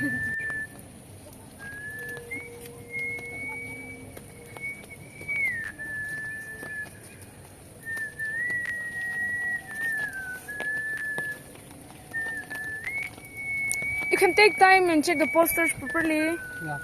You can take time and check the posters properly. Yeah.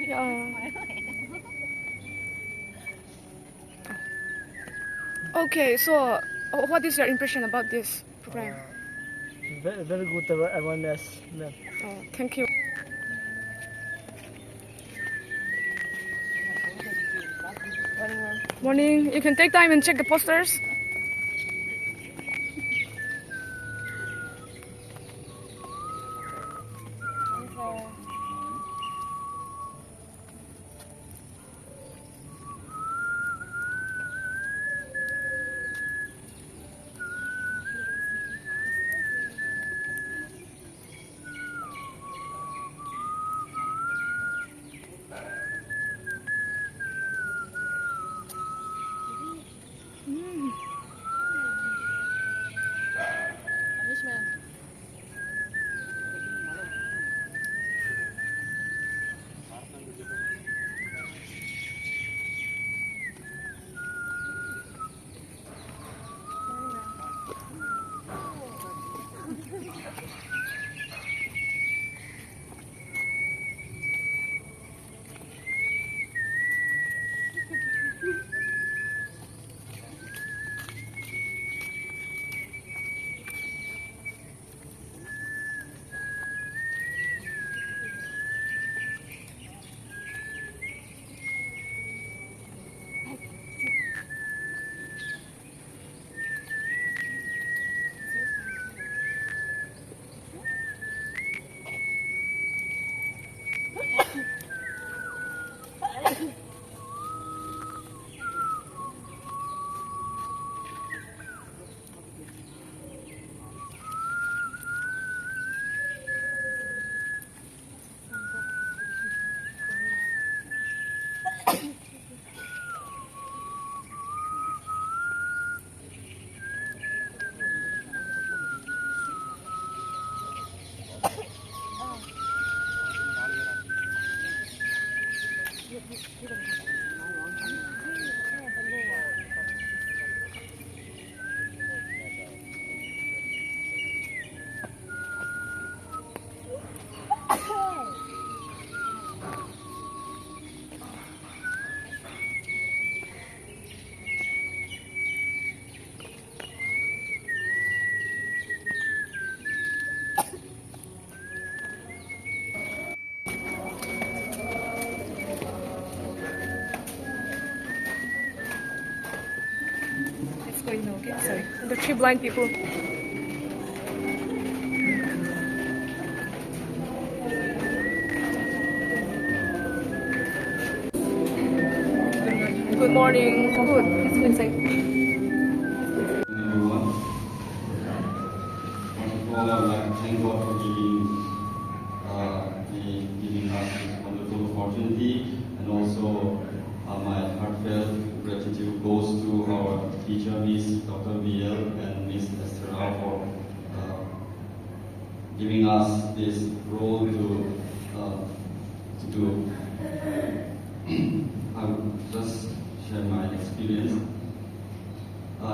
Yeah. Okay, so what is your impression about this program? Very good awareness. Yeah. Oh, thank you. Morning. You can take time and check the posters. Wait, no, okay, sorry. The 3 blind people. Good morning. Good. Let's go inside. Everyone. First of all, I would like to thank God for giving us this wonderful opportunity, and also my heartfelt gratitude goes to our teacher, Miss Dr. VL and Miss Esther Rao, for giving us this role to do. I would just share my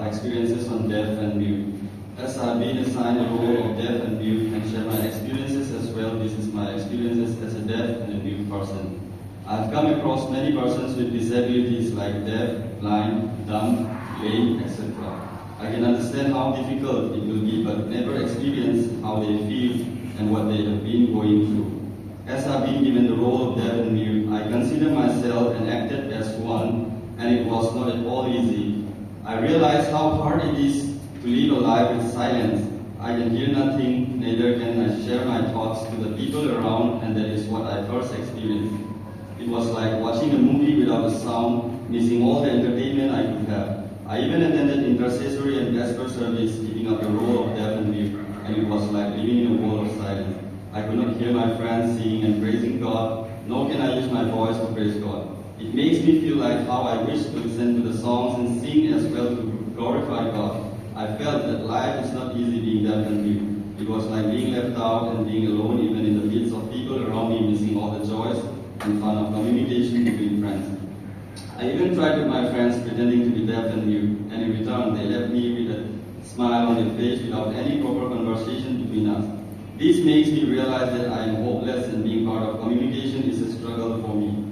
experiences on deaf and mute. As I've been assigned the role of deaf and mute and share my experiences as well, this is my experiences as a deaf and a mute person. I've come across many persons with disabilities like deaf, blind, dumb, lame, etc. I can understand how difficult it will be, but never experience how they feel and what they have been going through. As I've been given the role of deaf and mute, I consider myself and acted as one, and it was not at all easy. I realized how hard it is to live a life with silence. I can hear nothing, neither can I share my thoughts to the people around, and that is what I first experienced. It was like watching a movie without a sound, missing all the entertainment I could have. I even attended intercessory and vesper service, giving up the role of deaf and mute, and it was like living in a world of silence. I could not hear my friends singing and praising God, nor can I use my voice to praise God. It makes me feel like how I wish to listen to the songs and sing as well to glorify God. I felt that life is not easy being deaf and mute. It was like being left out and being alone even in the midst of people around me, missing all the joys and fun of communication between friends. I even tried with my friends pretending to be deaf and mute, and in return they left me with a smile on their face without any proper conversation between us. This makes me realize that I am hopeless, and being part of communication is a struggle for me.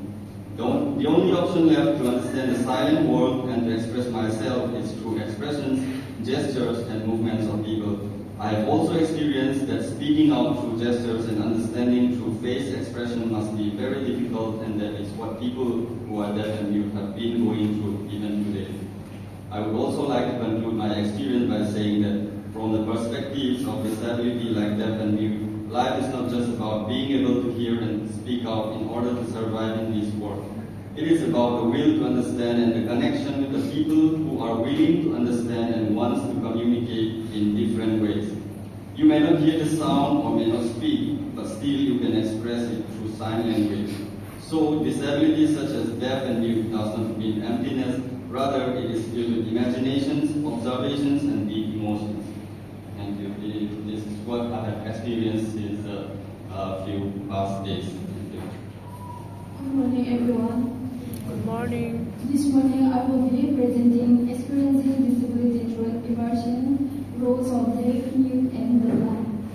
The only option left to understand the silent world and to express myself is through expressions, gestures, and movements of people. I have also experienced that speaking out through gestures and understanding through face expression must be very difficult, and that is what people who are deaf and mute have been going through even today. I would also like to conclude my experience by saying that from the perspectives of disability like deaf and mute, life is not just about being able to hear and speak out in order to survive in this world. It is about the will to understand and the connection with the people who are willing to understand and wants to communicate in different ways. You may not hear the sound or may not speak, but still you can express it through sign language. So disability such as deaf and mute does not mean emptiness, rather it is filled with imaginations, observations, and deep emotions. Thank you. This is what I have experienced since a few past days. Thank you. Good morning, everyone. Good morning. This morning I will be presenting experiencing disability through immersion, roles of deaf, mute, and the blind.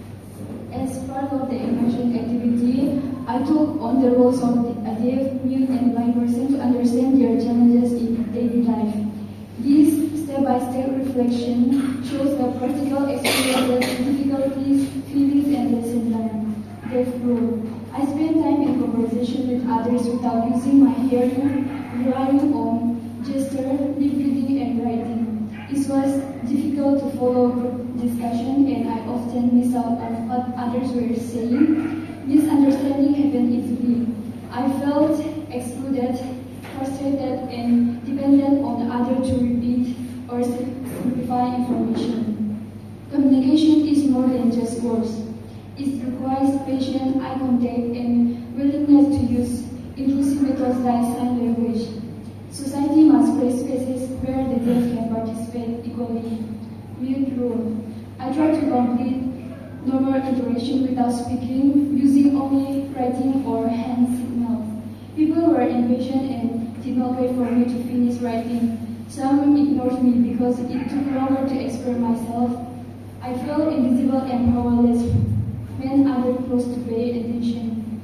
As part of the immersion activity, I took on the roles of a deaf, mute, and blind person to understand their challenges in daily life. This step-by-step reflection shows the practical experiences, difficulties, feelings, and lessons learned. Deaf role. I spend time in conversation with others without using my hearing, relying on gesture, lip reading, and writing. It was difficult to follow group discussion, and I often miss out on what others were saying. Misunderstanding happened easily. I felt excluded, frustrated, and dependent on others to repeat or simplify information. Communication is more than just words. It requires patience, eye contact, and willingness to use inclusive methods like sign language. Society must create spaces where the deaf can participate equally. Mute rule. I try to complete normal interaction without speaking, using only writing or hand signals. People were impatient and did not wait for me to finish writing. Some ignored me because it took longer to express myself. I felt invisible and powerless when others close to pay attention.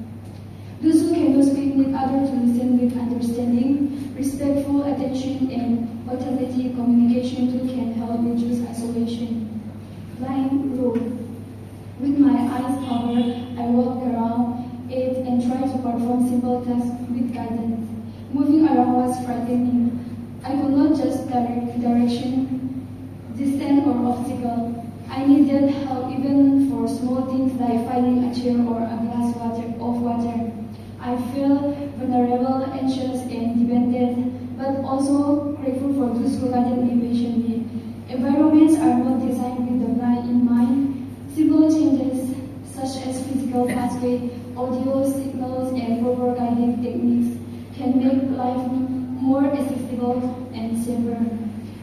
Those who cannot speak need others to listen with understanding, respectful attention, and authentic communication too can help reduce isolation. Blind rule. With my eyes covered, I walk around, ate, and try to perform simple tasks with guidance. Moving around was frightening. I could not just direct direction needed help even for small things like finding a chair or a glass of water. I feel vulnerable, anxious, and dependent, but also grateful for those who guided me patiently. Environments are not designed with the blind in mind. Simple changes such as physical pathway, audio signals, and proper guiding techniques can make life more accessible and safer.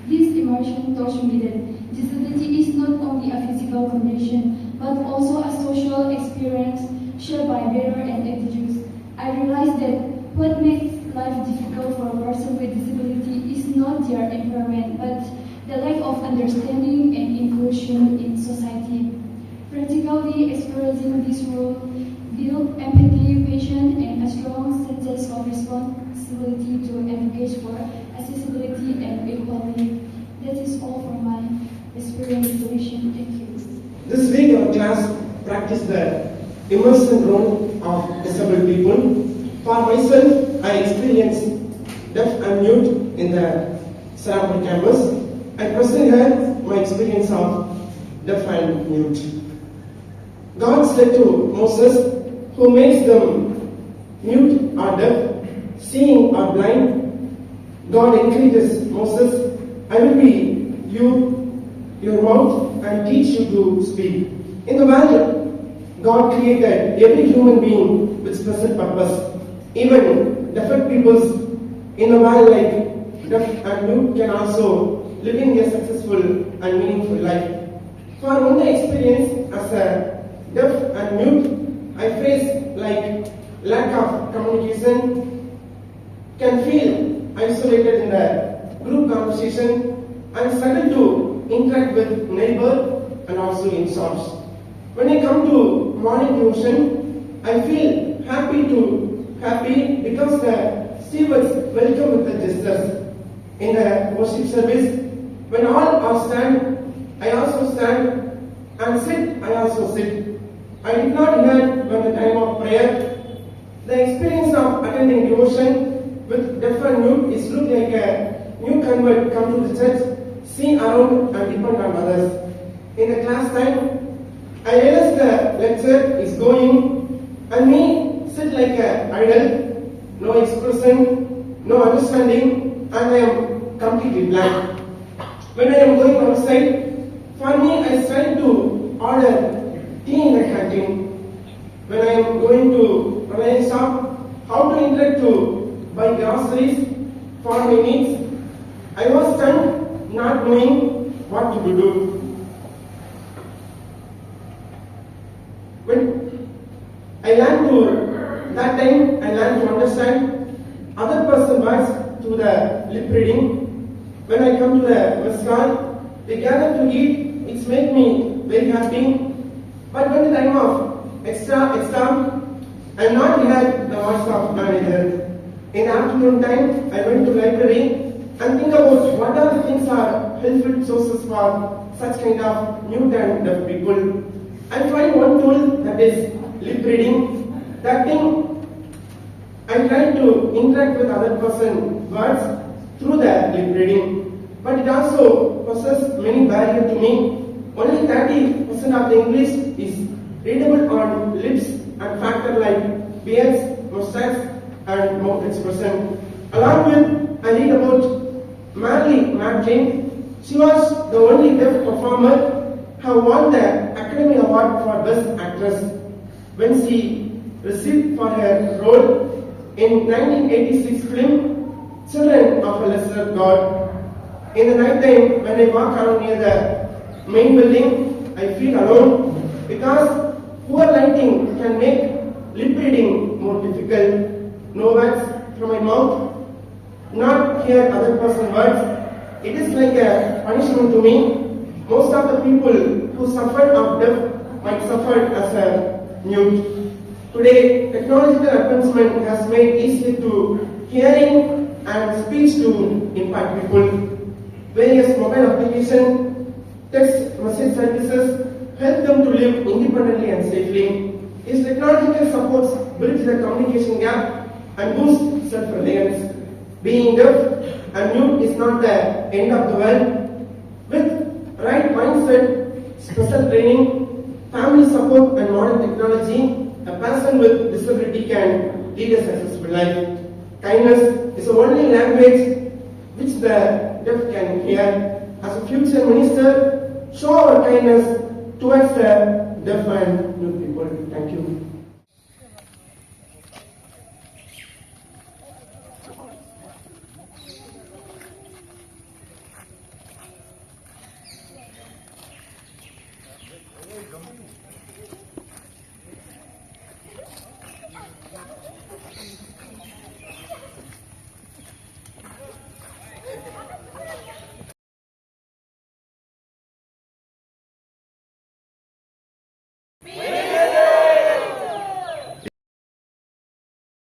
This immersion taught me that disability is not only a physical condition, but also a social experience shared by bearer and attitudes. I realized that what makes life difficult for a person with disability is not their impairment, but the lack of understanding and inclusion in society. Practically experiencing this role build empathy, patience, and a strong sense of responsibility to advocate for accessibility and equality. That is all from my experience solution. Thank you. This week our class practiced the immersion role of disabled people. For myself, I experienced deaf and mute in the Serampur campus. I present here my experience of deaf and mute. God said to Moses, who makes them mute or deaf, seeing or blind, God encourages Moses, I will be your mouth and teach you to speak. In the world, God created every human being with special purpose. Even deaf peoples in a world like deaf and mute can also living a successful and meaningful life. For my experience as a deaf and mute, I face like lack of communication, can feel isolated in the group conversation, and struggle to interact with neighbor and also in shops. When I come to morning devotion, I feel happy because the stewards welcome with the gestures. In the worship service, when all are stand, I also stand, and sit, I also sit. I did not hear when the time of prayer. The experience of attending devotion with deaf and mute is look like a new convert come to the church, see around and depend on others. In the class time, I realized the lecture is going and me sit like an idle, no expression, no understanding, and I am completely blank. When I am going outside, for me I try to order tea in the canteen. When I am going to Reliance shop, how to interact to buy groceries for my needs, I was stunned, not knowing what to do. When I learned to understand other person's words through the lip reading. When I come to the mess hall, they gather to eat, it's made me very happy. But when the time of exam, I am not heard the voice of manager. In the afternoon time, I went to library and think about what are the things are helpful sources for such kind of mute and deaf people. I find one tool that is lip reading. That thing, I try to interact with other person words through the lip reading, but it also poses many barriers to me. Only 30% of the English is readable on lips and factor like beards, mustache, and mouth expression. Along with, I read about Marley Matlin. She was the only deaf performer who won the Academy Award for Best Actress when she received for her role in 1986 film Children of a Lesser God. In the night time, when I walk around near the main building, I feel alone because poor lighting can make lip reading more difficult. No words from my mouth, not hear other person's words. It is like a punishment to me. Most of the people who suffered of deaf might suffer as a mute. Today, technological advancement has made easy to hearing and speech to impact people. Various mobile applications, text message services help them to live independently and safely. These technological supports bridge the communication gap and boost self-reliance. Being deaf and mute is not the end of the world. With right mindset, special training, family support and modern technology, a person with disability can lead a successful life. Kindness is the only language which the deaf can hear. As a future minister, show our kindness towards the deaf and mute people. Thank you.